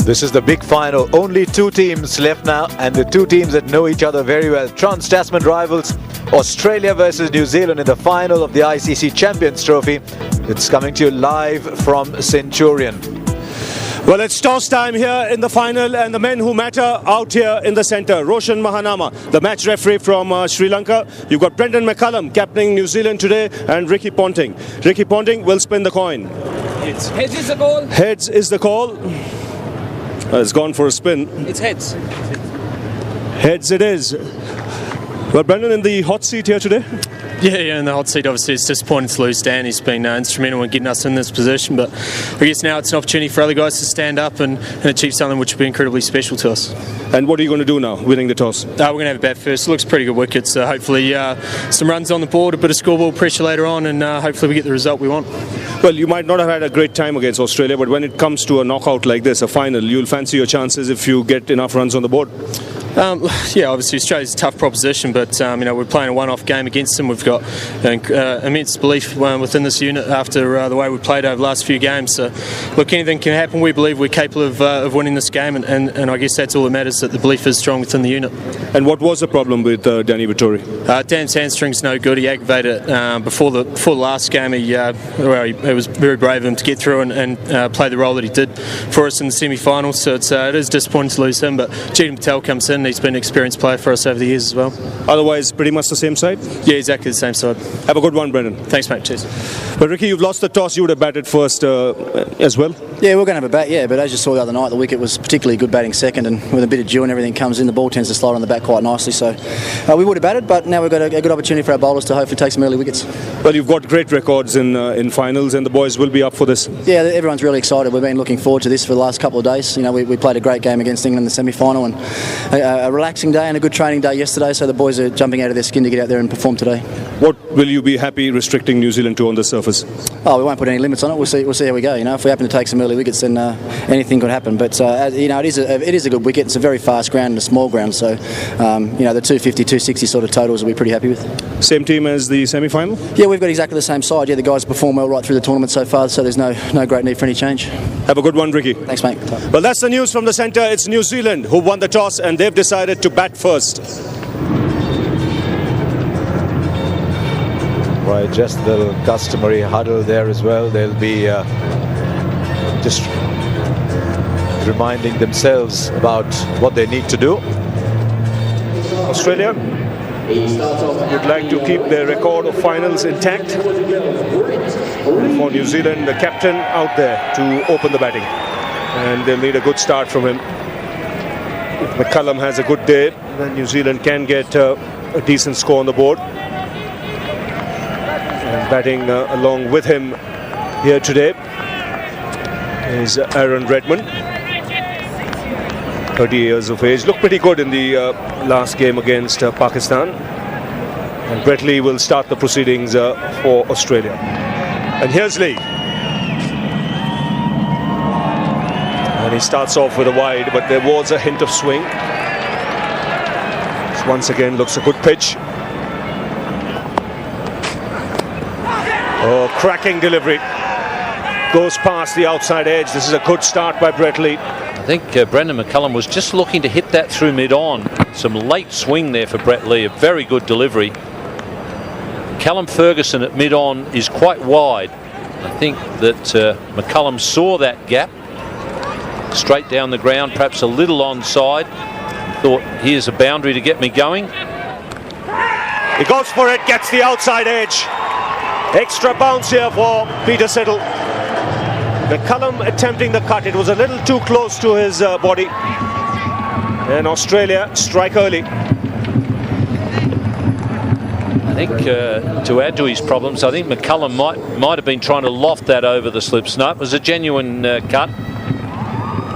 This is the big final. Only two teams left now, and the two teams that know each other very well. Trans-Tasman rivals, Australia versus New Zealand in the final of the ICC Champions Trophy. It's coming to you live from Centurion. Well, it's toss time here in the final, and the men who matter out here in the centre. Roshan Mahanama, the match referee from Sri Lanka. You've got Brendan McCullum captaining New Zealand today, and Ricky Ponting. Ricky Ponting will spin the coin. Heads is the call. Heads is the call. It's gone for a spin. It's heads. Heads it is. Well, Brendan, in the hot seat here today? Yeah, in the hot seat, obviously it's disappointing to lose Dan. He's been instrumental in getting us in this position, but I guess now it's an opportunity for other guys to stand up and achieve something which will be incredibly special to us. And what are you going to do now, winning the toss? We're going to have a bat first. It looks pretty good wicket, so hopefully some runs on the board, a bit of scoreboard pressure later on, and hopefully we get the result we want. Well, you might not have had a great time against Australia, but when it comes to a knockout like this, a final, you'll fancy your chances if you get enough runs on the board. Yeah, obviously Australia's a tough proposition, but we're playing a one-off game against them. We've got immense belief within this unit after the way we've played over the last few games. So, look, anything can happen. We believe we're capable of winning this game, and I guess that's all that matters, that the belief is strong within the unit. And what was the problem with Danny Vittori? Dan's hamstring's no good. He aggravated it before the last game. He was very brave of him to get through and play the role that he did for us in the semi-final. So it is disappointing to lose him, but Chetan Patel comes in. He's been an experienced player for us over the years as well. Otherwise, pretty much the same side? Yeah, exactly the same side. Have a good one, Brendan. Thanks, mate. Cheers. But Ricky, you've lost the toss. You would have batted first as well? Yeah, we're going to have a bat, yeah, but as you saw the other night, the wicket was particularly good batting second, and with a bit of dew and everything comes in, the ball tends to slide on the bat quite nicely, so we would have batted, but now we've got a good opportunity for our bowlers to hopefully take some early wickets. Well, you've got great records in finals, and the boys will be up for this. Yeah, everyone's really excited. We've been looking forward to this for the last couple of days. We played a great game against England in the semi-final, and a relaxing day and a good training day yesterday, so the boys are jumping out of their skin to get out there and perform today. What will you be happy restricting New Zealand to on the surface? Oh, we won't put any limits on it. We'll see how we go. If we happen to take some early wickets, then anything could happen. But it is a good wicket. It's a very fast ground and a small ground, so the 250, 260 sort of totals we'll be pretty happy with. Same team as the semi-final? Yeah, we've got exactly the same side. Yeah, the guys perform well right through the tournament so far, so there's no great need for any change. Have a good one, Ricky. Thanks, mate. Well, that's the news from the centre. It's New Zealand who won the toss, and they've decided to bat first. Right, just the customary huddle there as well. They'll be just reminding themselves about what they need to do. Australia would like to keep their record of finals intact. For New Zealand, the captain out there to open the batting, and they'll need a good start from him. If McCullum has a good day, then New Zealand can get a decent score on the board. And batting along with him here today is Aaron Redmond, 30 years of age. Looked pretty good in the last game against Pakistan. And Brett Lee will start the proceedings for Australia. And here's Lee. And he starts off with a wide, but there was a hint of swing. This once again looks a good pitch. Oh, cracking delivery. Goes past the outside edge. This is a good start by Brett Lee. I think Brendan McCullum was just looking to hit that through mid-on. Some late swing there for Brett Lee. A very good delivery. Callum Ferguson at mid-on is quite wide. I think that McCullum saw that gap. Straight down the ground, perhaps a little onside. Thought, here's a boundary to get me going. He goes for it, gets the outside edge. Extra bounce here for Peter Siddle. McCullum attempting the cut. It was a little too close to his body. And Australia strike early. I think to add to his problems, I think McCullum might have been trying to loft that over the slip. No, it was a genuine cut.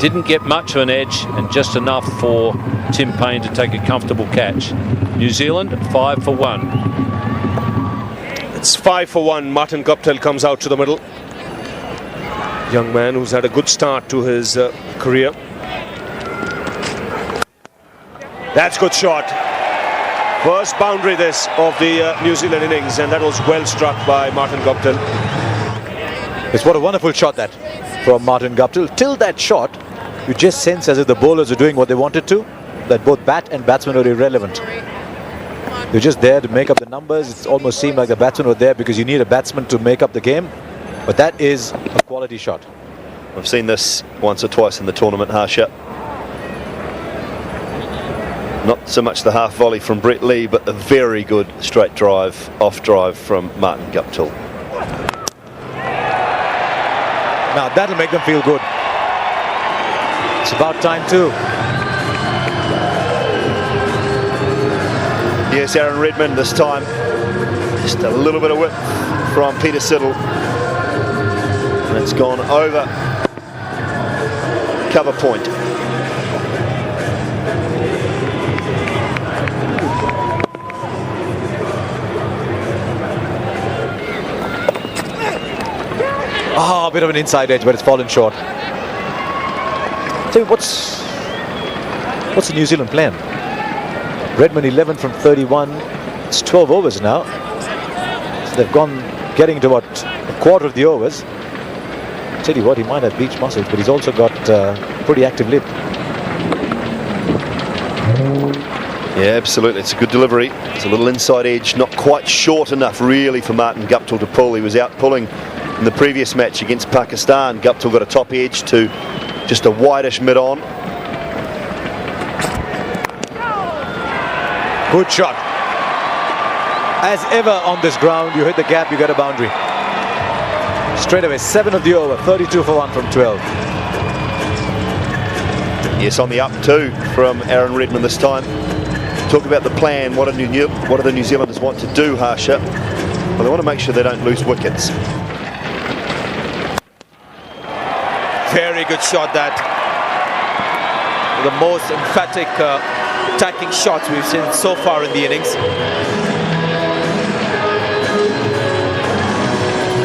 Didn't get much of an edge, and just enough for Tim Payne to take a comfortable catch. New Zealand 5 for 1. It's 5 for 1. Martin Guptill comes out to the middle. Young man who's had a good start to his career. That's good shot. First boundary this of the New Zealand innings, and that was well struck by Martin Guptill. It's what a wonderful shot that from Martin Guptill. Till that shot, you just sense as if the bowlers are doing what they wanted to, that both bat and batsman are irrelevant. They're just there to make up the numbers. It almost seemed like the batsmen were there because you need a batsman to make up the game. But that is a quality shot. I've seen this once or twice in the tournament, Harsha. Not so much the half volley from Brett Lee, but the very good straight drive, off drive from Martin Guptill. Now that'll make them feel good. It's about time too. Yes, Aaron Redmond this time. Just a little bit of width from Peter Siddle. And it's gone over cover point. Ah, a bit of an inside edge, but it's fallen short. Tell you what's the New Zealand plan? Redmond 11 from 31. It's 12 overs now. So they've gone getting to about a quarter of the overs. Tell you what, he might have beach muscles, but he's also got pretty active lip. Yeah, absolutely. It's a good delivery. It's a little inside edge, not quite short enough really for Martin Guptill to pull. He was out pulling in the previous match against Pakistan. Guptill got a top edge to just a wideish mid-on. Good shot. As ever on this ground, you hit the gap, you get a boundary. Straight away, 7 of the over, 32 for 1 from 12. Yes, on the up too from Aaron Redmond this time. Talk about the plan. What do the New Zealanders want to do, Harsha? Well, they want to make sure they don't lose wickets. Very good shot, that. The most emphatic attacking shots we've seen so far in the innings.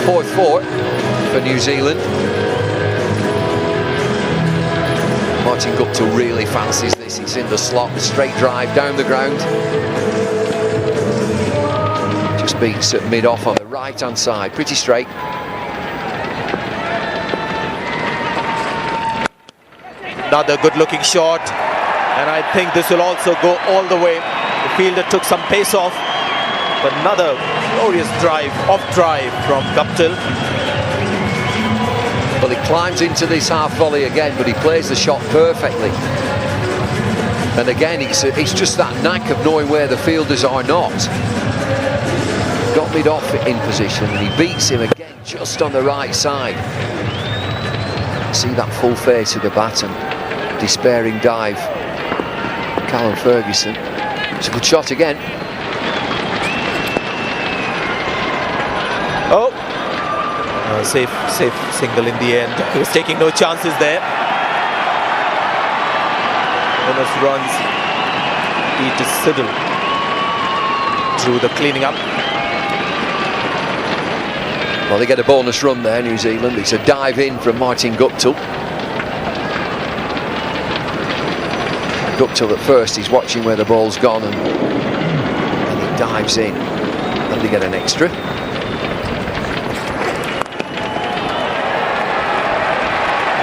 4-4 for New Zealand. Martin Guptill really fancies this. It's in the slot, the straight drive down the ground. Just beats at mid-off on the right-hand side, pretty straight. Another good-looking shot, and I think this will also go all the way. The fielder took some pace off, but another glorious drive, off drive from Guptill. Well, he climbs into this half volley again, but he plays the shot perfectly. And again, it's just that knack of knowing where the fielders are not. Got mid-off in position, and he beats him again just on the right side. See that full face of the bat and despairing dive. Callum Ferguson. It's a good shot again. Oh, safe single in the end. He was taking no chances there. Bonus runs. Peter Siddle through the cleaning up. Well, they get a bonus run there, New Zealand. It's a dive in from Martin Guptill. Guptill at first, he's watching where the ball's gone, and he dives in. And they get an extra.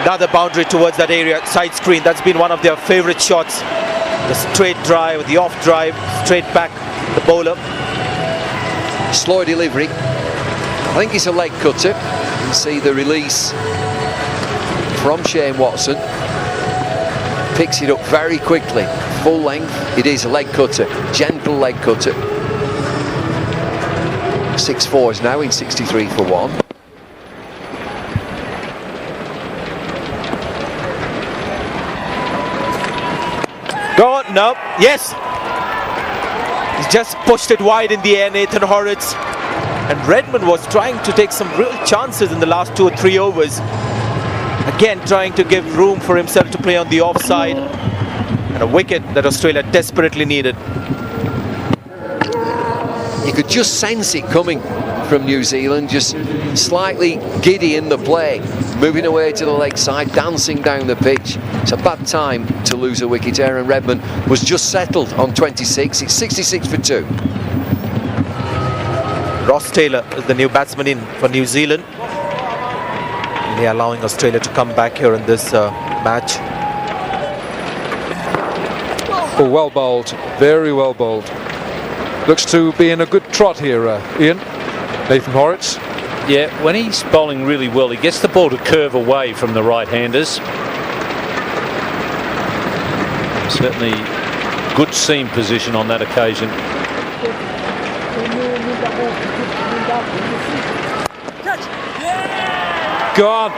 Another boundary towards that area, side screen. That's been one of their favourite shots. The straight drive, the off drive, straight back, the bowler. Slow delivery. I think it's a leg cutter. You can see the release from Shane Watson. Picks it up very quickly. Full length. It is a leg cutter. Gentle leg cutter. 6-4s now in 63 for 1. Go on, no, yes. He's just pushed it wide in the air, Nathan Horrocks. And Redmond was trying to take some real chances in the last 2 or 3 overs. Again, trying to give room for himself to play on the offside. And a wicket that Australia desperately needed. You could just sense it coming from New Zealand, just slightly giddy in the play, moving away to the leg side, dancing down the pitch. It's a bad time to lose a wicket. Aaron Redmond was just settled on 26. It's 66 for 2. Ross Taylor is the new batsman in for New Zealand. They're allowing Australia to come back here in this match. Oh, well bowled, very well bowled. Looks to be in a good trot here, Ian. Nathan Horitz. Yeah, when he's bowling really well, he gets the ball to curve away from the right-handers. Certainly good seam position on that occasion. Gone.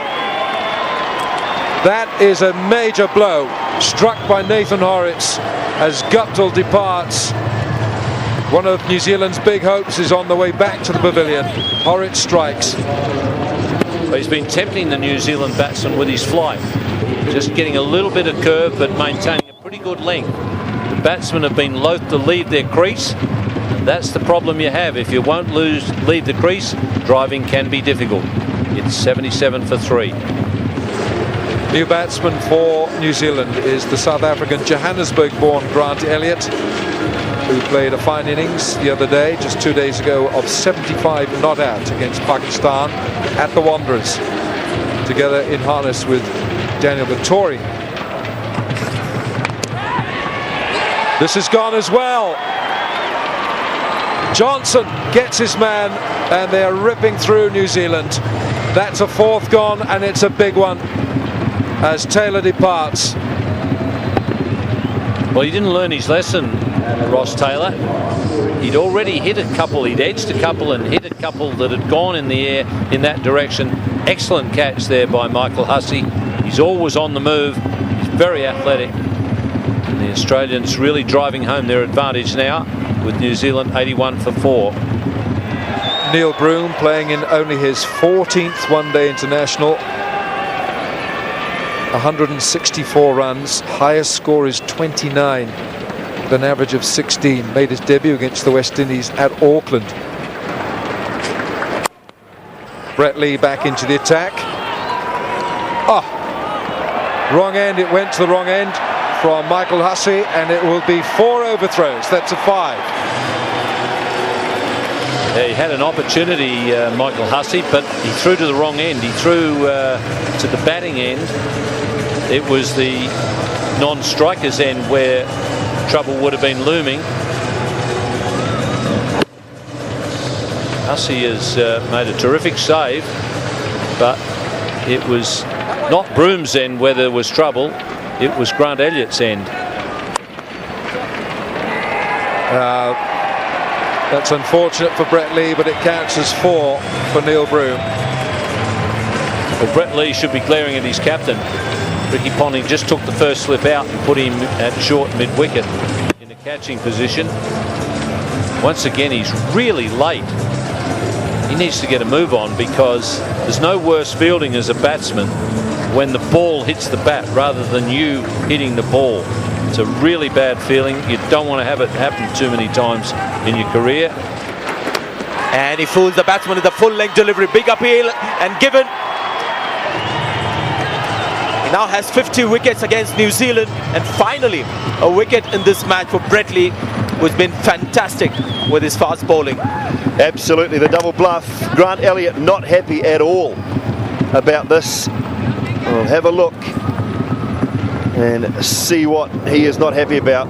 That is a major blow struck by Nathan Horitz as Guptill departs. One of New Zealand's big hopes is on the way back to the pavilion. Horitz strikes. Well, he's been tempting the New Zealand batsman with his flight. Just getting a little bit of curve but maintaining a pretty good length. The batsmen have been loath to leave their crease. That's the problem you have. If you won't leave the crease, driving can be difficult. It's 77 for 3. New batsman for New Zealand is the South African Johannesburg-born Grant Elliott, who played a fine innings the other day, just 2 days ago, of 75 not out against Pakistan at the Wanderers, together in harness with Daniel Vettori. This is gone as well. Johnson gets his man and they are ripping through New Zealand. That's a fourth gone and it's a big one as Taylor departs. Well, he didn't learn his lesson, Ross Taylor. He'd already hit a couple, he'd edged a couple and hit a couple that had gone in the air in that direction. Excellent catch there by Michael Hussey. He's always on the move. He's very athletic. And the Australians really driving home their advantage now with New Zealand 81 for 4. Neil Broome playing in only his 14th one-day international. 164 runs, highest score is 29 with an average of 16. Made his debut against the West Indies at Auckland. Brett Lee back into the attack. Wrong end, it went to the wrong end from Michael Hussey, and it will be 4 overthrows. That's a 5. Yeah, he had an opportunity, Michael Hussey, but he threw to the wrong end. He threw to the batting end. It was the non-strikers end where trouble would have been looming. Hussey has made a terrific save, but it was not Broome's end where there was trouble. It was Grant Elliott's end. That's unfortunate for Brett Lee, but it counts as 4 for Neil Broome. Well, Brett Lee should be glaring at his captain. Ricky Ponting just took the first slip out and put him at short mid-wicket in a catching position. Once again, he's really late. He needs to get a move on because there's no worse fielding as a batsman when the ball hits the bat rather than you hitting the ball. It's a really bad feeling. You don't want to have it happen too many times in your career. And he fools the batsman with a full-length delivery. Big appeal and given. He now has 50 wickets against New Zealand, and finally a wicket in this match for Brett Lee, who's been fantastic with his fast bowling. Absolutely, the double bluff. Grant Elliott not happy at all about this. We'll have a look and see what he is not happy about.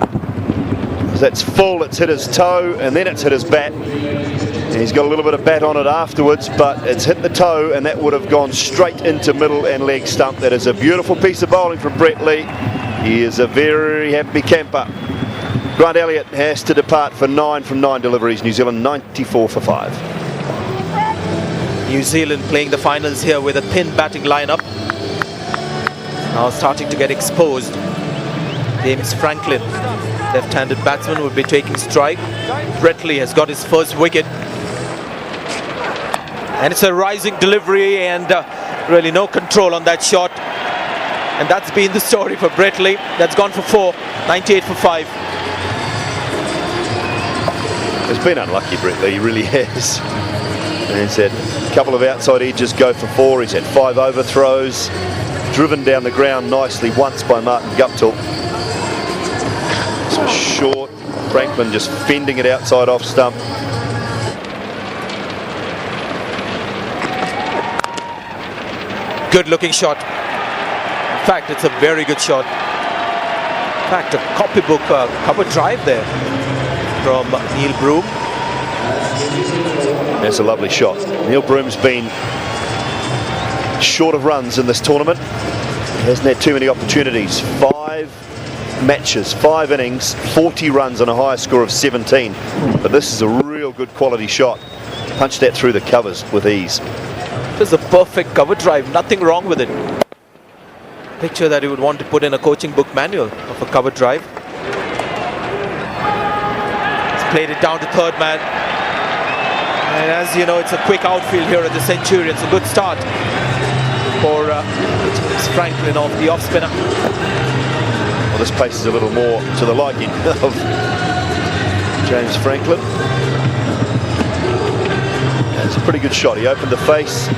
That's full, it's hit his toe and then it's hit his bat. And he's got a little bit of bat on it afterwards, but it's hit the toe and that would have gone straight into middle and leg stump. That is a beautiful piece of bowling from Brett Lee. He is a very happy camper. Grant Elliott has to depart for 9 from 9 deliveries. New Zealand 94 for 5. New Zealand playing the finals here with a thin batting lineup. Now starting to get exposed. James Franklin, left-handed batsman, will be taking strike. Brett Lee has got his first wicket. And it's a rising delivery and really no control on that shot. And that's been the story for Brett Lee. That's gone for 4, 98 for 5. It's been unlucky, Brett Lee, he really has. And he's had a couple of outside edges go for 4. He's had 5 overthrows. Driven down the ground nicely once by Martin Guptill. So short, Franklin just fending it outside off stump. Good looking shot. In fact, it's a very good shot. In fact, a copybook cover drive there from Neil Broom. That's a lovely shot. Neil Broom's been short of runs in this tournament. He hasn't had too many opportunities. 5 matches, 5 innings, 40 runs on a higher score of 17. But this is a real good quality shot. Punched that through the covers with ease. This is a perfect cover drive, nothing wrong with it. Picture that you would want to put in a coaching book manual of a cover drive. He's played it down to third man. And as you know, it's a quick outfield here at the Centurion. It's a good start for Franklin off the off-spinner. Well, this pace is a little more to the liking of James Franklin. And it's a pretty good shot. He opened the face,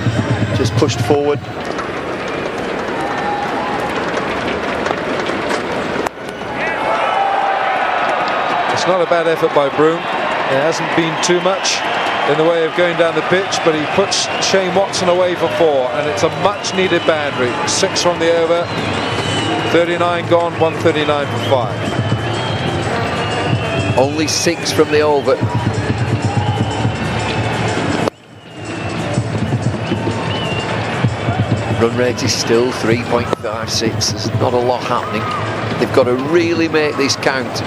just pushed forward. It's not a bad effort by Broom. It hasn't been too much in the way of going down the pitch, but he puts Shane Watson away for 4, and it's a much needed boundary. 6 from the over, 39 gone, 139 for 5. Only 6 from the over. Run rate is still 3.56. There's not a lot happening. They've got to really make this count.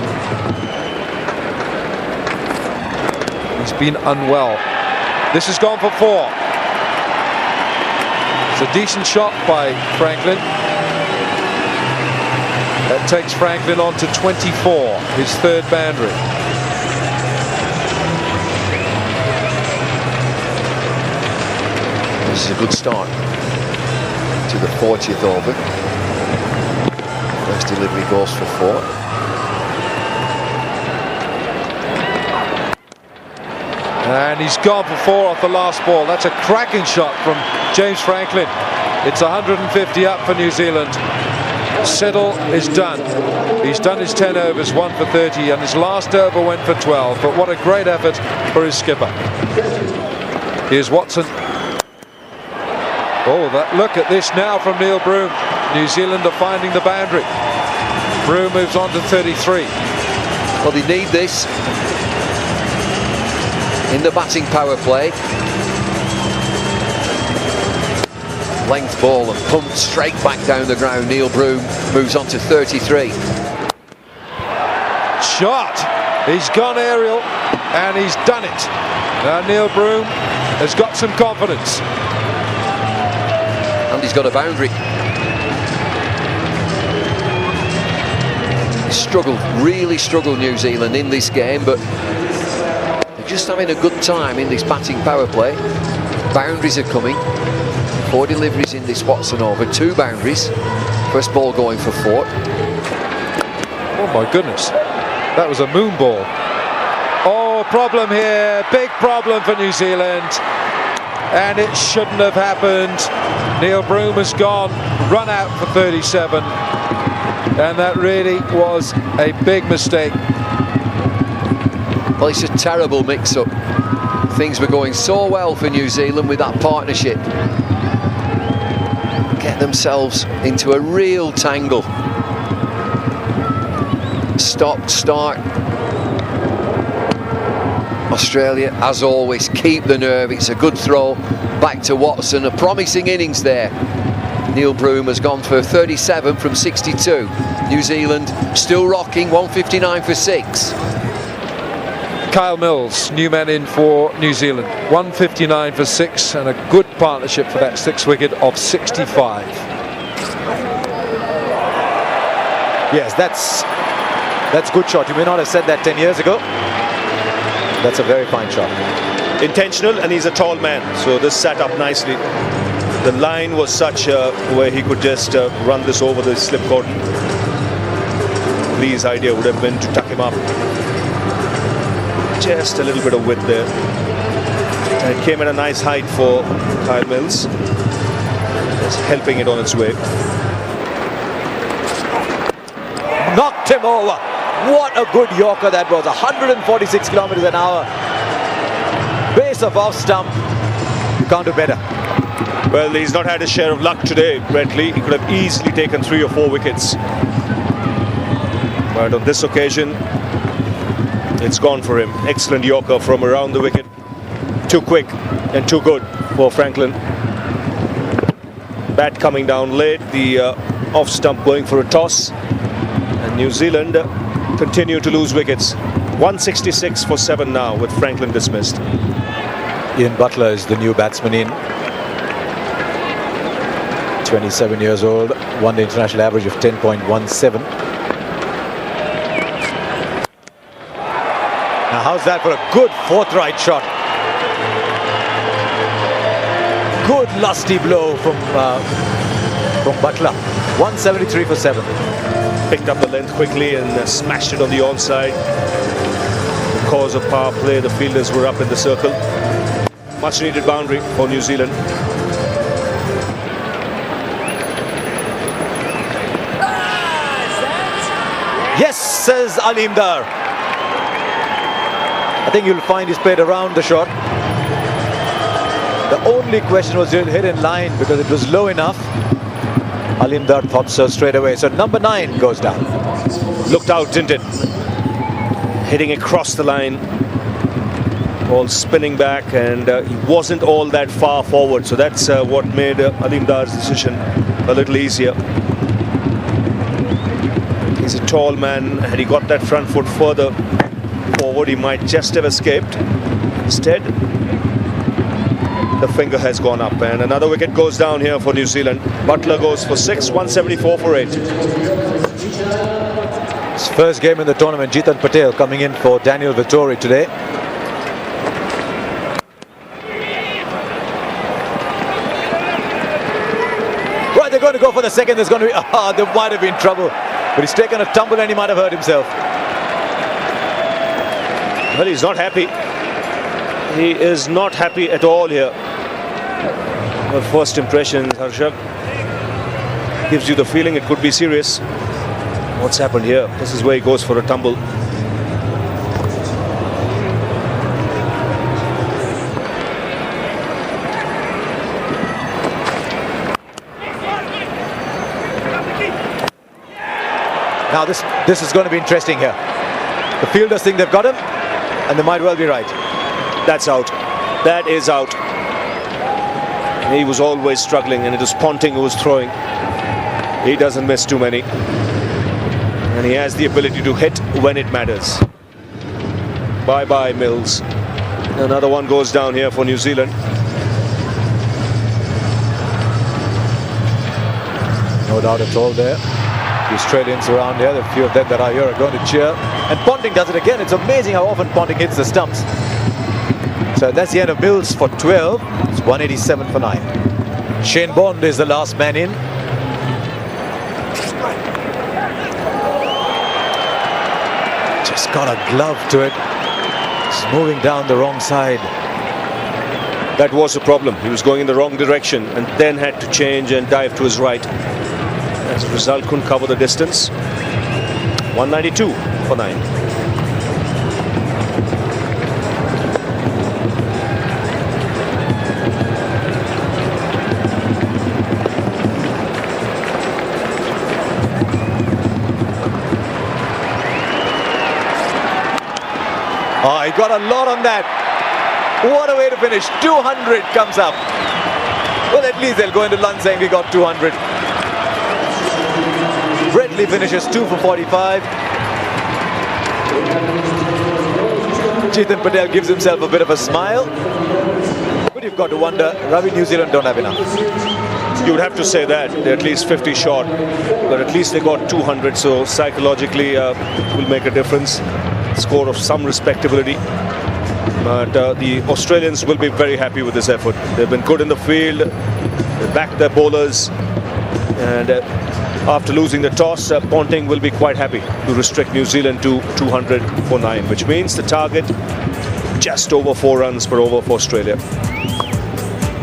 He's been unwell. This has gone for 4. It's a decent shot by Franklin. That takes Franklin on to 24, his 3rd boundary. This is a good start to the 40th over. First delivery goes for 4. And he's gone for 4 off the last ball. That's a cracking shot from James Franklin. It's 150 up for New Zealand. Siddle is done. He's done his 10 overs, 1 for 30, and his last over went for 12. But what a great effort for his skipper. Here's Watson. Oh, look at this now from Neil Broom. New Zealand are finding the boundary. Broom moves on to 33. Well, they need this in the batting power play. Length ball and pumped straight back down the ground. Neil Broom moves on to 33. Shot. He's gone aerial and he's done it. Now Neil Broom has got some confidence. And he's got a boundary. Struggled, really struggled New Zealand in this game, but they're just having a good time in this batting power play. Boundaries are coming. 4 deliveries in this Watson over, 2 boundaries. First ball going for 4. Oh my goodness, that was a moon ball. Oh, problem here, big problem for New Zealand. And it shouldn't have happened. Neil Broom has gone, run out for 37. And that really was a big mistake. Well, it's a terrible mix-up. Things were going so well for New Zealand with that partnership. Get themselves into a real tangle. Stop, start. Australia, as always, keep the nerve. It's a good throw back to Watson. A promising innings there. Neil Broom has gone for 37 from 62. New Zealand still rocking, 159 for 6. Kyle Mills, new man in for New Zealand, 159 for 6, and a good partnership for that 6th wicket of 65. Yes, that's good shot. You may not have said that 10 years ago. That's a very fine shot. Intentional, and he's a tall man, so this sat up nicely. The line was such where he could just run this over the slip cord. Lee's idea would have been to tuck him up. Just a little bit of width there. And it came at a nice height for Kyle Mills. Just helping it on its way. Knocked him over. What a good Yorker that was. 146 kilometers an hour. Base of off stump. You can't do better. Well, he's not had his share of luck today, Brett Lee. He could have easily taken 3 or 4 wickets. But on this occasion, it's gone for him. Excellent Yorker from around the wicket. Too quick and too good for Franklin. Bat coming down late, the off stump going for a toss. And New Zealand continue to lose wickets. 166 for 7 now with Franklin dismissed. Ian Butler is the new batsman in. 27 years old, one-day international average of 10.17. Now how's that for a good fourth right shot? Good lusty blow from Butler. 173 for 7. Picked up the length quickly and smashed it on the onside. Because of power play, the fielders were up in the circle. Much needed boundary for New Zealand. Yes, says Alim Dar. I think you'll find he's played around the shot. The only question was he'll hit in line because it was low enough. Alim Dar thought so straight away. So number 9 goes down. Looked out, didn't it? Hitting across the line. Ball spinning back, and he wasn't all that far forward. So that's what made Alim Dar's decision a little easier. He's a tall man. Had he got that front foot further forward, he might just have escaped. Instead, the finger has gone up, and another wicket goes down here for New Zealand. Butler goes for 6, 174 for 8. His first game in the tournament, Jitan Patel coming in for Daniel Vettori today. Right, they're going to go for the second. There's going to be, there might have been trouble. But he's taken a tumble and he might have hurt himself. Well, he's not happy. He is not happy at all here. Well, first impression, Harsha, gives you the feeling it could be serious. What's happened here? This is where he goes for a tumble. Now this is going to be interesting here. The fielders think they've got him, and they might well be right. That's out. That is out. He was always struggling, and it was Ponting who was throwing. He doesn't miss too many. And he has the ability to hit when it matters. Bye-bye, Mills. Another one goes down here for New Zealand. No doubt at all there. The Australians around here, the few of them that are here are going to cheer. And Ponting does it again. It's amazing how often Ponting hits the stumps. So that's the end of Mills for 12. It's 187 for 9. Shane Bond is the last man in. Just got a glove to it. It's moving down the wrong side. That was the problem. He was going in the wrong direction and then had to change and dive to his right. As a result, couldn't cover the distance. 192 for 9. Oh, he got a lot on that. What a way to finish. 200 comes up. Well, at least they'll go into lunch saying we got 200. Bradley finishes 2 for 45. Jitan Patel gives himself a bit of a smile. But you've got to wonder, Ravi, New Zealand don't have enough. You would have to say that. They're at least 50 short. But at least they got 200, so psychologically it will make a difference. Score of some respectability. But the Australians will be very happy with this effort. They've been good in the field. They backed their bowlers. And after losing the toss, Ponting will be quite happy to restrict New Zealand to 200 for 9, which means the target just over 4 runs per over for Australia.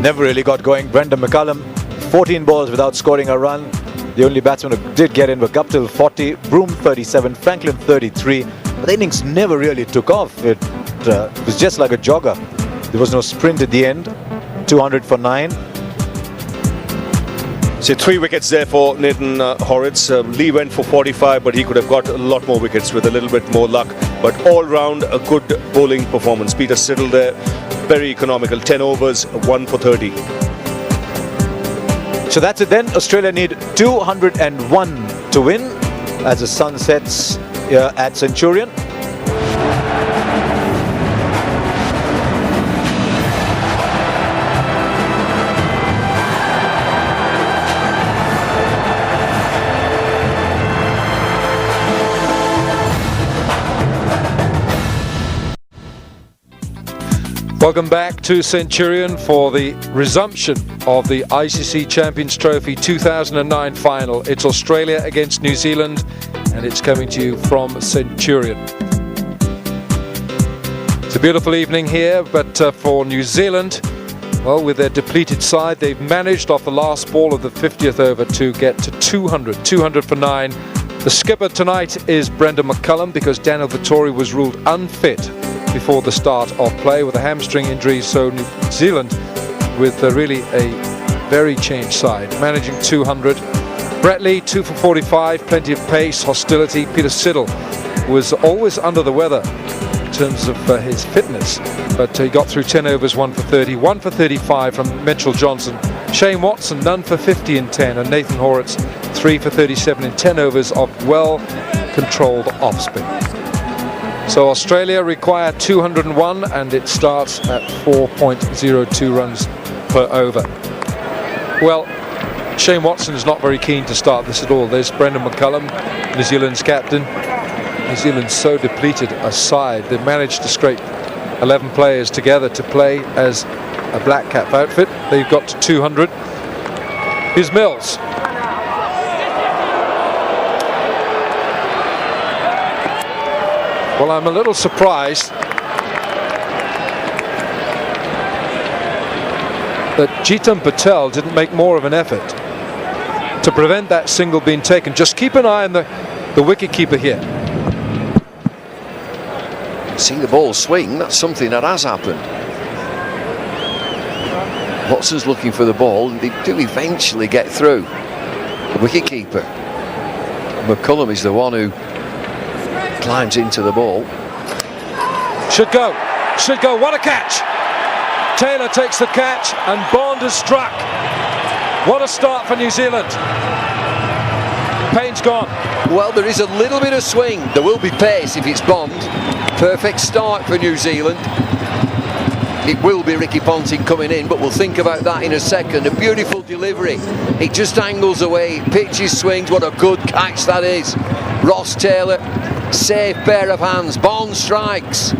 Never really got going. Brendan McCullum, 14 balls without scoring a run. The only batsman who did get in were Guptill 40, Broom 37, Franklin 33. But the innings never really took off. It was just like a jogger. There was no sprint at the end. 200 for 9. So 3 wickets there for Nathan Horitz. Lee went for 45, but he could have got a lot more wickets with a little bit more luck. But all round, a good bowling performance. Peter Siddle there, very economical. 10 overs, 1 for 30. So that's it then. Australia need 201 to win as the sun sets here at Centurion. Welcome back to Centurion for the resumption of the ICC Champions Trophy 2009 final. It's Australia against New Zealand, and it's coming to you from Centurion. It's a beautiful evening here, but for New Zealand, well, with their depleted side, they've managed off the last ball of the 50th over to get to 200 for 9. The skipper tonight is Brendan McCullum because Daniel Vettori was ruled unfit before the start of play with a hamstring injury. So New Zealand with really a very changed side, managing 200. Brett Lee 2 for 45, plenty of pace, hostility. Peter Siddle was always under the weather in terms of his fitness, but he got through 10 overs, 1 for 30, 1 for 35 from Mitchell Johnson. Shane Watson none for 50 in 10, and Nathan Horitz 3 for 37 in 10 overs of well controlled off spin. So Australia require 201, and it starts at 4.02 runs per over. Well, Shane Watson is not very keen to start this at all. There's Brendan McCullum, New Zealand's captain. New Zealand's so depleted a side. They've managed to scrape 11 players together to play as a black cap outfit. They've got to 200. Here's Mills. Well, I'm a little surprised that Jitam Patel didn't make more of an effort to prevent that single being taken. Just keep an eye on the wicket-keeper here. See the ball swing, that's something that has happened. Watson's looking for the ball, and they do eventually get through. The wicket-keeper. McCullum is the one who climbs into the ball. Should go, what a catch! Taylor takes the catch, and Bond has struck. What a start for New Zealand. Payne's gone. Well, there is a little bit of swing. There will be pace if it's Bond. Perfect start for New Zealand. It will be Ricky Ponting coming in, but we'll think about that in a second. A beautiful delivery. It just angles away, pitches, swings. What a good catch that is. Ross Taylor, safe pair of hands. Bond strikes.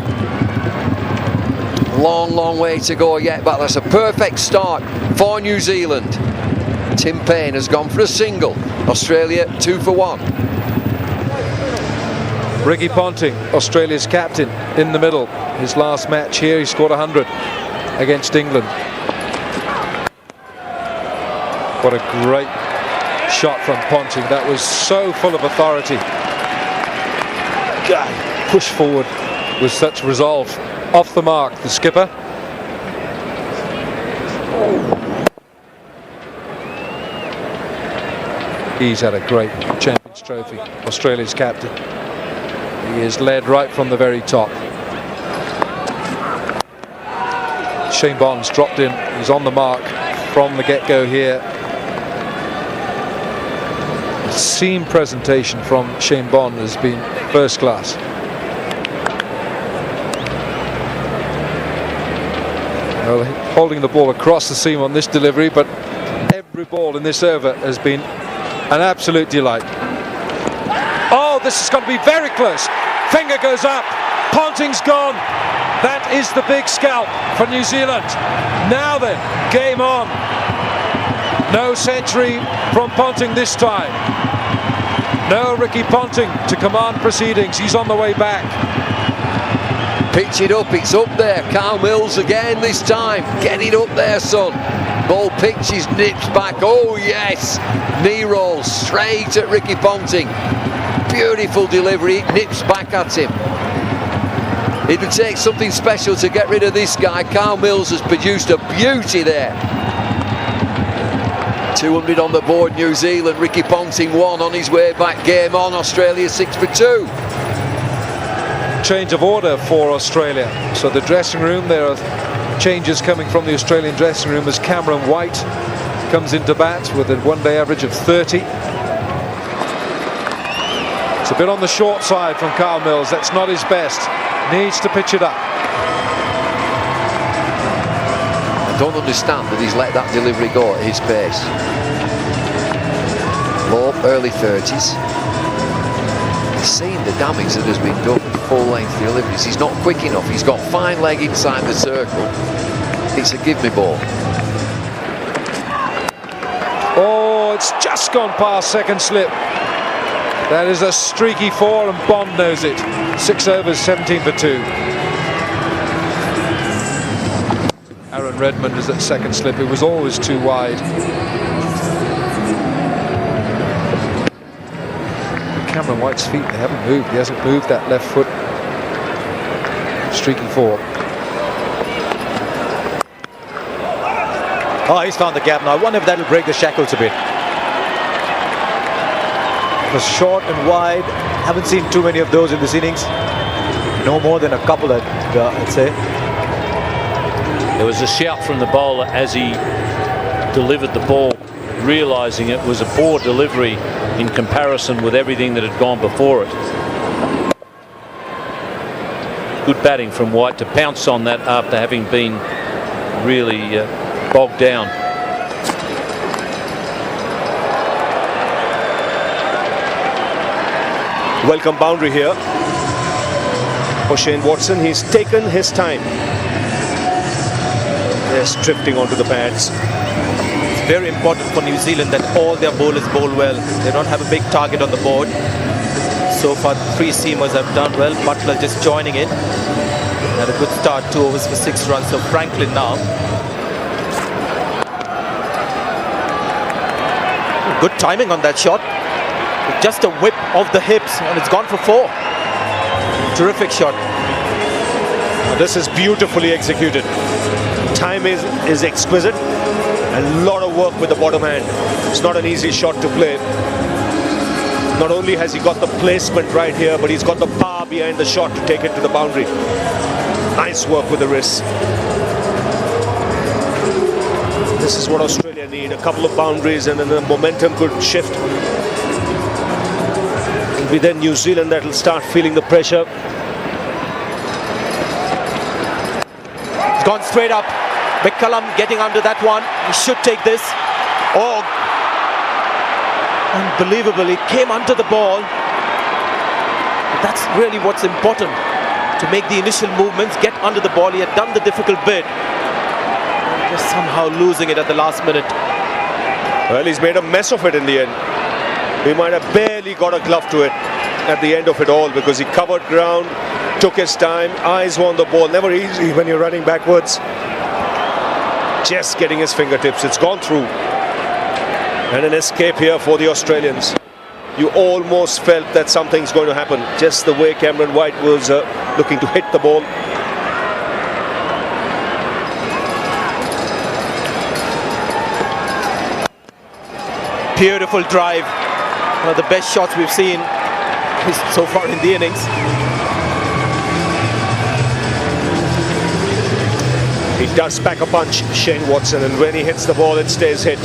Long way to go yet, but that's a perfect start for New Zealand. Tim Payne has gone for a single. Australia 2 for 1. Ricky Ponting, Australia's captain, in the middle. His last match here, he scored 100 against England. What a great shot from Ponting. That was so full of authority. Push forward with such resolve. Off the mark, the skipper. He's had a great Champions Trophy, Australia's captain. He is led right from the very top. Shane Bond's dropped in. He's on the mark from the get-go here. The seam presentation from Shane Bond has been first class. Well, holding the ball across the seam on this delivery, but every ball in this over has been an absolute delight. Oh, this is going to be very close. Finger goes up. Ponting's gone. That is the big scalp for New Zealand. Now then, game on. No century from Ponting this time. No Ricky Ponting to command proceedings. He's on the way back. Pitch it up, it's up there. Carl Mills again this time. Get it up there, son. Ball pitches, nips back. Oh yes, knee roll straight at Ricky Ponting. Beautiful delivery, nips back at him. It would take something special to get rid of this guy. Carl Mills has produced a beauty there. 200 on the board, New Zealand. Ricky Ponting 1 on his way back, game on. Australia 6 for 2. Change of order for Australia. So the dressing room, there are changes coming from the Australian dressing room as Cameron White comes into bat with a one-day average of 30. It's a bit on the short side from Carl Mills. That's not his best. Needs to pitch it up. I don't understand that he's let that delivery go at his pace. Low, early 30s. He's seen the damage that has been done with full-length deliveries. He's not quick enough. He's got fine leg inside the circle. It's a give-me ball. Oh, it's just gone past second slip. That is a streaky 4 and Bond knows it. 6 overs, 17 for 2. Aaron Redmond is at second slip. It was always too wide. Cameron White's feet, they haven't moved. He hasn't moved that left foot. Streaky 4. Oh, he's found the gap now. I wonder if that'll break the shackles a bit. It was short and wide. Haven't seen too many of those in this innings. No more than a couple, I'd say. There was a shout from the bowler as he delivered the ball, realising it was a poor delivery in comparison with everything that had gone before it. Good batting from White to pounce on that after having been really bogged down. Welcome boundary here for Shane Watson. He's taken his time. Just drifting onto the pads. It's very important for New Zealand that all their bowlers bowl well. They don't have a big target on the board. So far, 3 seamers have done well. Butler just joining in. Had a good start, 2 overs for 6 runs. So Franklin now. Good timing on that shot. Just a whip of the hips and it's gone for 4. Terrific shot. This is beautifully executed. Time is exquisite. A lot of work with the bottom hand. It's not an easy shot to play. Not only has he got the placement right here, but he's got the power behind the shot to take it to the boundary. Nice work with the wrist. This is what Australia need. A couple of boundaries and then the momentum could shift. It'll be then New Zealand that will start feeling the pressure. It's gone straight up. McCullum getting under that one. He should take this. Oh, unbelievable. He came under the ball. That's really what's important. To make the initial movements, get under the ball. He had done the difficult bit. Just somehow losing it at the last minute. Well, he's made a mess of it in the end. He might have barely got a glove to it at the end of it all because he covered ground, took his time, eyes were on the ball. Never easy when you're running backwards. Just getting his fingertips. It's gone through. And an escape here for the Australians. You almost felt that something's going to happen. Just the way Cameron White was looking to hit the ball. Beautiful drive. One of the best shots we've seen so far in the innings. He does pack a punch, Shane Watson, and when he hits the ball, it stays hit.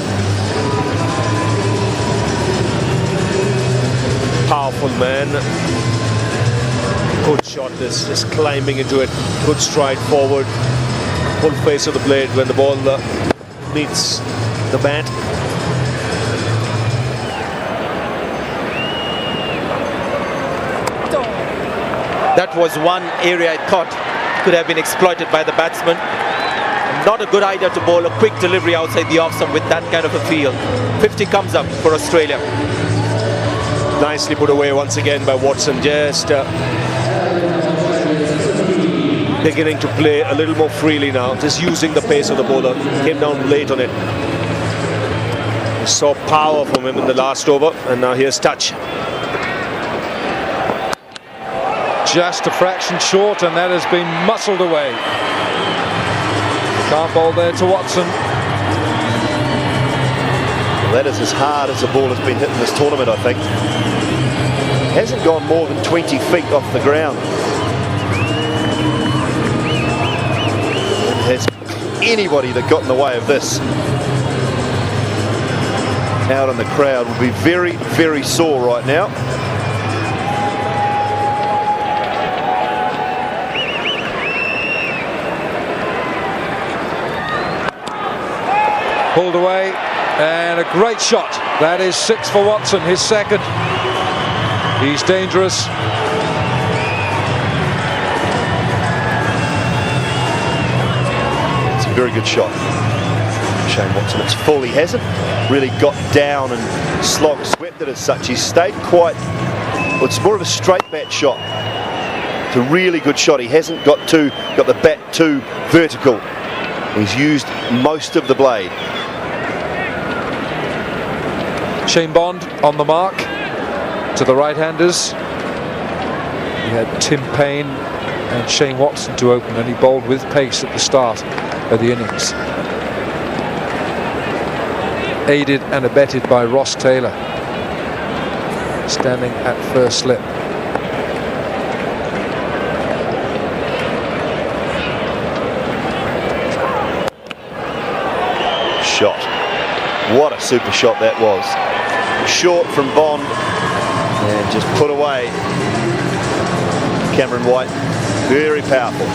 Powerful man. Good shot, this, just climbing into it. Good stride forward. Full face of the blade when the ball meets the bat. That was one area I thought could have been exploited by the batsman. Not a good idea to bowl a quick delivery outside the off stump with that kind of a feel. 50 comes up for Australia. Nicely put away once again by Watson. Just beginning to play a little more freely now. Just using the pace of the bowler. Came down late on it. We saw power from him in the last over, and now here's touch. Just a fraction short, and that has been muscled away. Can't bowl there to Watson. Well, that is as hard as the ball has been hit in this tournament, I think. Hasn't gone more than 20 feet off the ground. Has anybody that got in the way of this out in the crowd will be very, very sore right now. Pulled away, and a great shot. That is 6 for Watson, his second. He's dangerous. It's a very good shot, Shane Watson. It's full. He hasn't really got down and swept it as such. He's stayed quite, well, it's more of a straight bat shot. It's a really good shot. He hasn't got the bat too vertical. He's used most of the blade. Shane Bond on the mark to the right-handers. He had Tim Payne and Shane Watson to open, and he bowled with pace at the start of the innings. Aided and abetted by Ross Taylor, standing at first slip. Shot. What a super shot that was. Short from Bond and just put away. Cameron White, very powerful.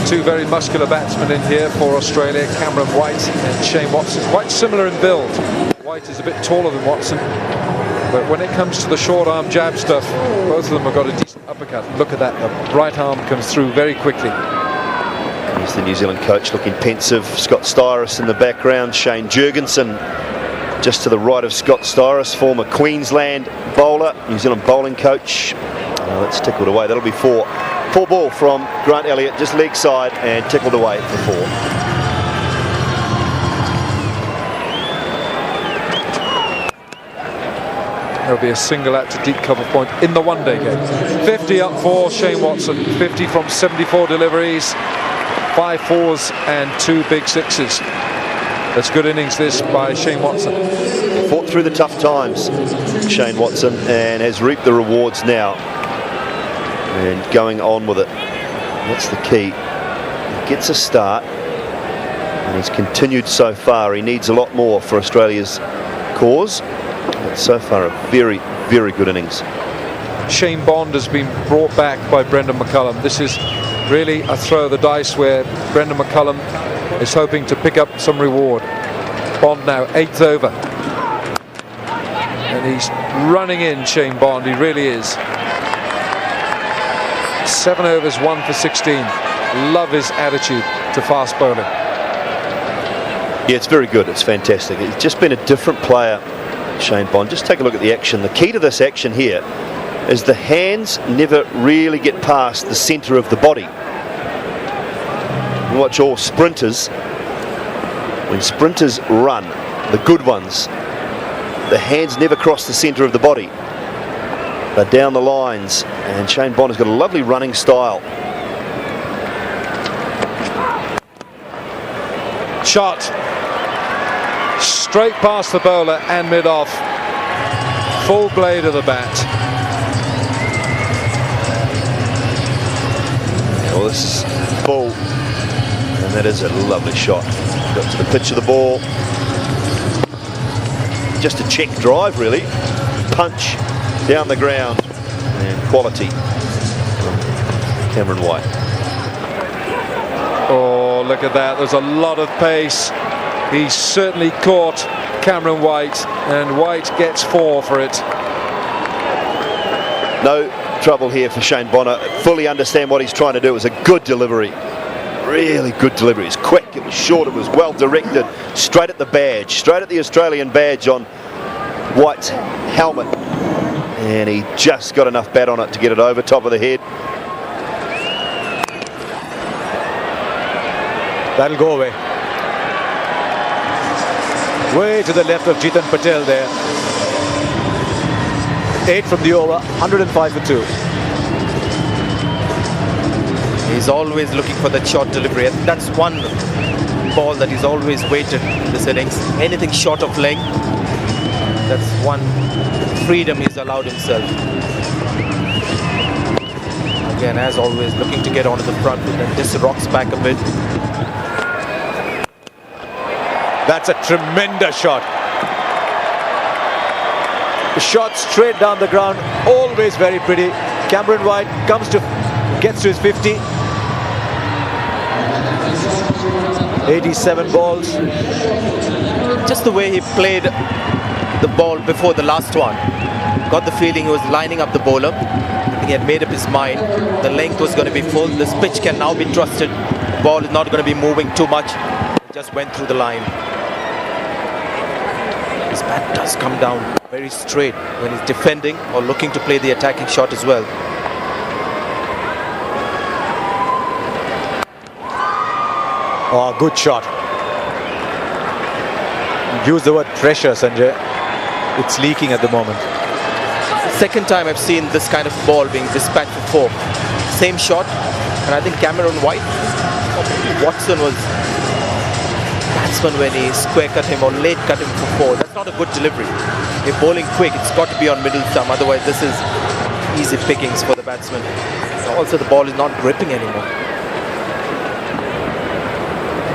Two very muscular batsmen in here for Australia, Cameron White and Shane Watson. Quite similar in build. White is a bit taller than Watson, but when it comes to the short arm jab stuff, both of them have got a decent uppercut. Look at that, the right arm comes through very quickly. Here's the New Zealand coach looking pensive. Scott Styris in the background. Shane Jurgensen just to the right of Scott Styris, former Queensland bowler, New Zealand bowling coach. That's tickled away. That'll be 4. 4 ball from Grant Elliott, just leg side, and tickled away for 4. There'll be a single out to deep cover point in the one-day game. 50 up for Shane Watson. 50 from 74 deliveries. 5 fours and 2 big sixes. That's good innings this by Shane Watson. Fought through the tough times, Shane Watson, and has reaped the rewards now. And going on with it. That's the key. He gets a start, and he's continued so far. He needs a lot more for Australia's cause. But so far, a very, very good innings. Shane Bond has been brought back by Brendan McCullum. This is really a throw of the dice where Brendan McCullum is hoping to pick up some reward. Bond now 8th over, and he's running in, Shane Bond, he really is. 7 overs, 1 for 16. Love his attitude to fast bowling. Yeah, it's very good. It's fantastic. He's just been a different player, Shane Bond. Just take a look at the action. The key to this action here is the hands never really get past the centre of the body. You watch all sprinters. When sprinters run, the good ones, the hands never cross the centre of the body. They're down the lines, and Shane Bond has got a lovely running style. Shot. Straight past the bowler and mid-off. Full blade of the bat. Well, this is full, and that is a lovely shot. Got to the pitch of the ball. Just a check drive, really. Punch down the ground, and quality from Cameron White. Oh, look at that. There's a lot of pace. He certainly caught Cameron White, and White gets 4 for it. No trouble here for Shane Bond. I fully understand what he's trying to do. It was a good delivery. Really good delivery. It was quick, it was short, it was well directed. Straight at the badge, straight at the Australian badge on White's helmet. And he just got enough bat on it to get it over top of the head. That'll go away. Way to the left of Jitan Patel there. 8 from the over, 105 for 2. He's always looking for that short delivery, and that's one ball that he's always waited this innings. Anything short of length, that's one freedom he's allowed himself. Again, as always, looking to get onto the front foot and just rocks back a bit. That's a tremendous shot. The shot straight down the ground, always very pretty. Cameron White gets to his 50. 87 balls. Just the way he played the ball before the last one. Got the feeling he was lining up the bowler. I think he had made up his mind. The length was going to be full. This pitch can now be trusted. Ball is not going to be moving too much. It just went through the line. His bat does come down very straight when he's defending or looking to play the attacking shot as well. Oh, good shot. Use the word pressure, Sanjay. It's leaking at the moment. Second time I've seen this kind of ball being dispatched before. Same shot, and I think Cameron White, or maybe Watson was batsman when he square cut him or late cut him for 4. That's not a good delivery. If bowling quick, it's got to be on middle stump, otherwise this is easy pickings for the batsman. Also, the ball is not gripping anymore.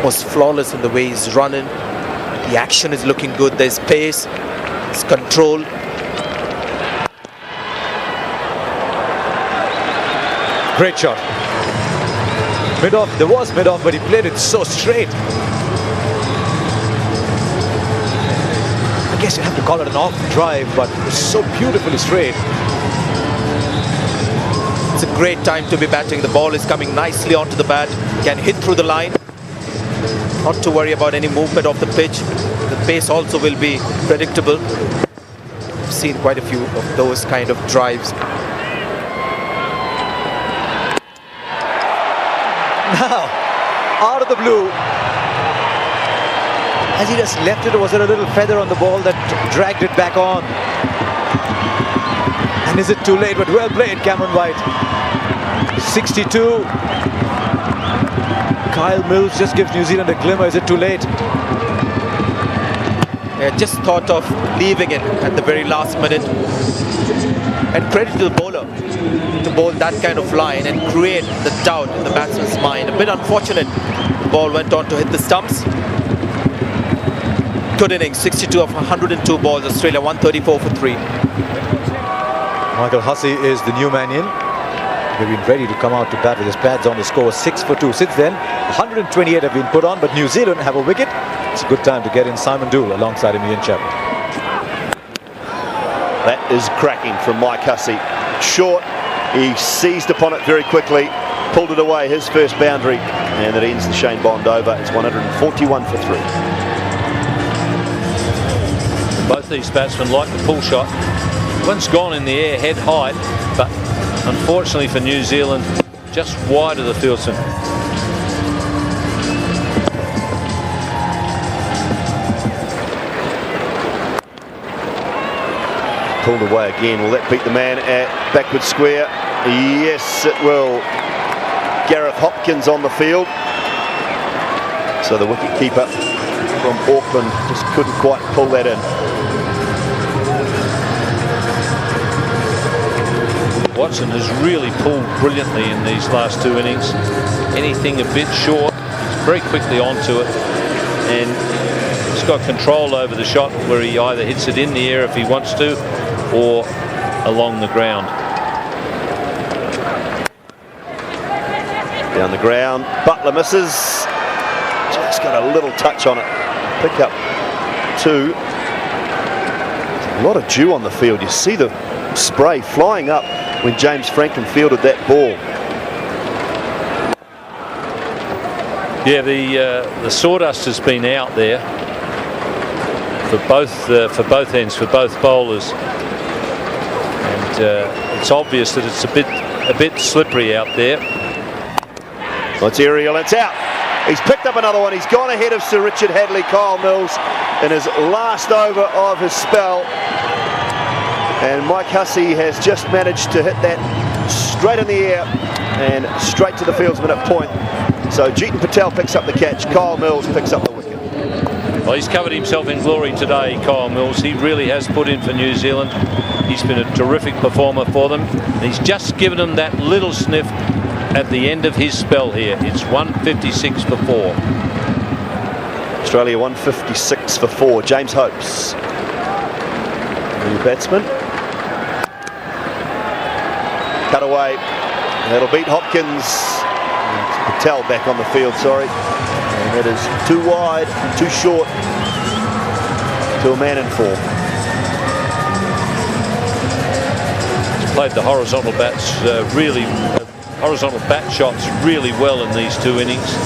Was flawless in the way he's running. The action is looking good. There's pace, there's control. Great shot. Mid-off, there was mid-off, but he played it so straight. I guess you have to call it an off drive, but it was so beautifully straight. It's a great time to be batting. The ball is coming nicely onto the bat. Can hit through the line. Not to worry about any movement off the pitch. The pace also will be predictable. I've seen quite a few of those kind of drives. Now, out of the blue, as he just left it, was there a little feather on the ball that dragged it back on? And is it too late? But well played, Cameron White. 62. Kyle Mills just gives New Zealand a glimmer. Is it too late? Yeah, just thought of leaving it at the very last minute. And credit to the bowler to bowl that kind of line and create the doubt in the batsman's mind. A bit unfortunate. The ball went on to hit the stumps. Good innings, 62 of 102 balls. Australia 134 for 3. Michael Hussey is the new man in. They've been ready to come out to bat with his pads on. The score was 6 for 2. Since then, 128 have been put on, but New Zealand have a wicket. It's a good time to get in Simon Doull alongside him, Ian Chappell. That is cracking from Mike Hussey. Short, he seized upon it very quickly, pulled it away, his first boundary, and that ends the Shane Bond over. It's 141 for 3. Both these batsmen like the pull shot. One's gone in the air, head height, but unfortunately for New Zealand, just wide of the fieldson. Pulled away again. Will that beat the man at backward square? Yes, it will. Gareth Hopkins on the field. So the wicket keeper from Auckland just couldn't quite pull that in. Watson has really pulled brilliantly in these last 2 innings. Anything a bit short, he's very quickly onto it, and he's got control over the shot where he either hits it in the air if he wants to or along the ground. Down the ground, Butler misses. Just got a little touch on it. Pick up 2. There's a lot of dew on the field. You see the spray flying up when James Franklin fielded that ball. Yeah, the sawdust has been out there for both ends, for both bowlers, and it's obvious that it's a bit slippery out there. Well, it's aerial, it's out. He's picked up another one. He's gone ahead of Sir Richard Hadley, Kyle Mills, in his last over of his spell. And Mike Hussey has just managed to hit that straight in the air and straight to the fieldsman at point. So Jeetan Patel picks up the catch, Kyle Mills picks up the wicket. Well, he's covered himself in glory today, Kyle Mills. He really has put in for New Zealand. He's been a terrific performer for them. He's just given them that little sniff at the end of his spell here. It's 156 for 4. Australia 156 for 4. James Hopes, the batsman. Cut away. That'll beat Hopkins. It's Patel back on the field, sorry. And it is too wide, too short to a man in 4. He's played the horizontal bats horizontal bat shots really well in these 2 innings.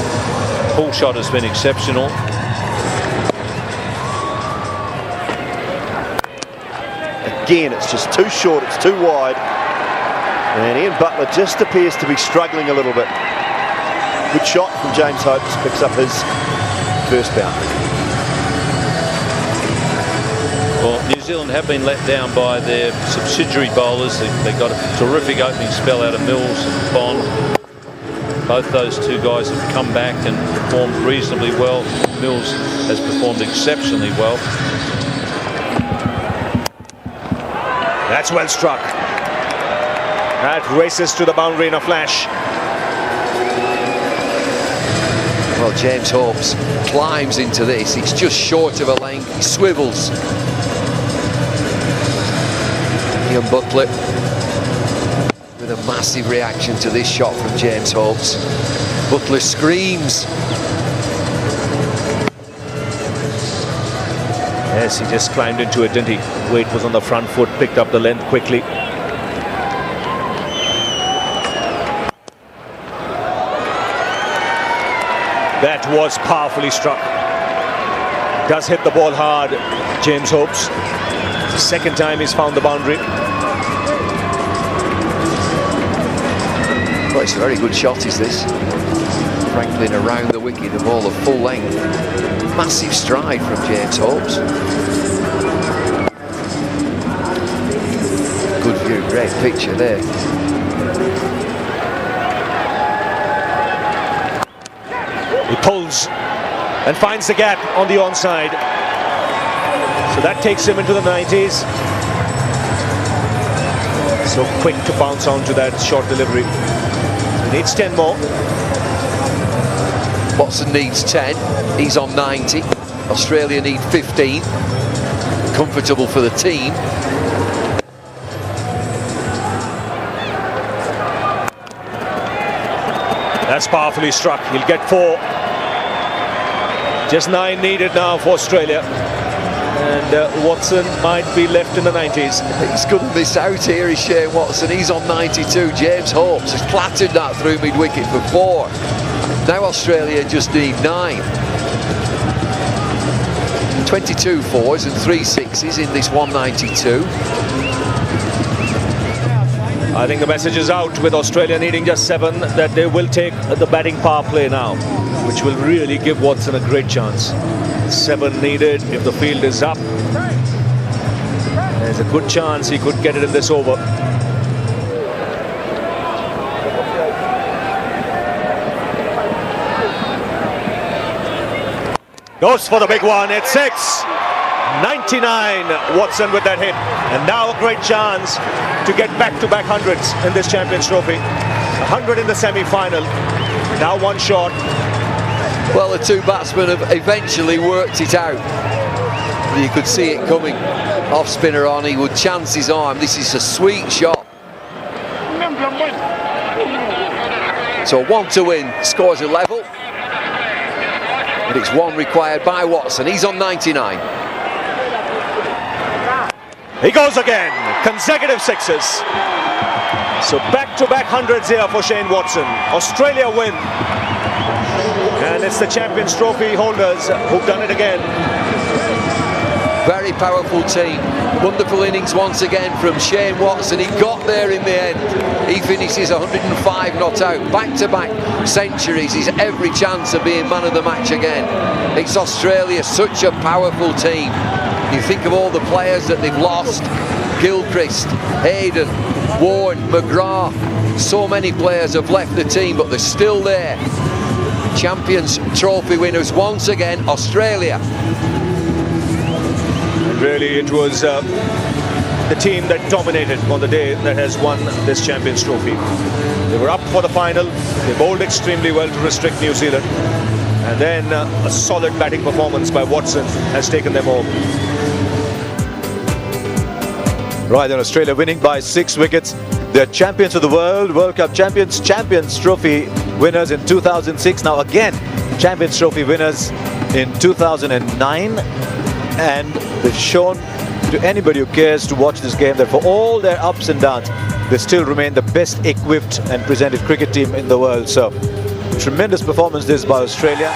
Pull shot has been exceptional. Again, it's just too short, it's too wide. And Ian Butler just appears to be struggling a little bit. Good shot from James Hopes, picks up his first boundary. Well, New Zealand have been let down by their subsidiary bowlers. They got a terrific opening spell out of Mills and Bond. Both those 2 guys have come back and performed reasonably well. Mills has performed exceptionally well. That's well struck. That races to the boundary in a flash. Well, James Hopes climbs into this. It's just short of a length. He swivels. Ian Butler with a massive reaction to this shot from James Hopes. Butler screams. Yes, he just climbed into it, didn't he? Weight was on the front foot, picked up the length quickly. That was powerfully struck. Does hit the ball hard, James Hopes. Second time he's found the boundary. Well, it's a very good shot, is this? Franklin around the wicket, the ball of full length. Massive stride from James Hopes. Good view, great picture there. He pulls and finds the gap on the onside. So that takes him into the 90s. So quick to bounce onto that short delivery. So he needs 10 more. Watson needs 10. He's on 90. Australia need 15. Comfortable for the team. That's powerfully struck. He'll get 4. Just 9 needed now for Australia. And Watson might be left in the 90s. He's going to miss out here, is Shane Watson. He's on 92. James Hopes has clattered that through mid-wicket for 4. Now Australia just need 9. 22 4s and 3 6s in this 192. I think the message is out with Australia needing just 7 that they will take the batting power play now, which will really give Watson a great chance. 7 needed if the field is up. There's a good chance he could get it in this over. Goes for the big one. It's 6. 99. Watson with that hit. And now a great chance to get back-to-back hundreds in this Champions Trophy. 100 in the semi-final. Now 1 short. Well, the 2 batsmen have eventually worked it out. You could see it coming. Off spinner on, he would chance his arm. This is a sweet shot. So 1 to win, scores a level. And it's 1 required by Watson. He's on 99. He goes again. Consecutive 6s. So back-to-back hundreds here for Shane Watson. Australia win. And it's the Champions Trophy holders who've done it again. Very powerful team. Wonderful innings once again from Shane Watson. He got there in the end. He finishes 105 not out. Back-to-back centuries. He's every chance of being man of the match again. It's Australia, such a powerful team. You think of all the players that they've lost. Gilchrist, Hayden, Ward, McGrath, so many players have left the team, but they're still there. Champions Trophy winners once again, Australia. And really, it was the team that dominated on the day that has won this Champions Trophy. They were up for the final. They bowled extremely well to restrict New Zealand. And then a solid batting performance by Watson has taken them home. Right, then Australia winning by 6 wickets. They're champions of the world, World Cup champions, Champions Trophy winners in 2006. Now again, Champions Trophy winners in 2009. And they've shown to anybody who cares to watch this game that for all their ups and downs, they still remain the best equipped and presented cricket team in the world. So, tremendous performance this by Australia.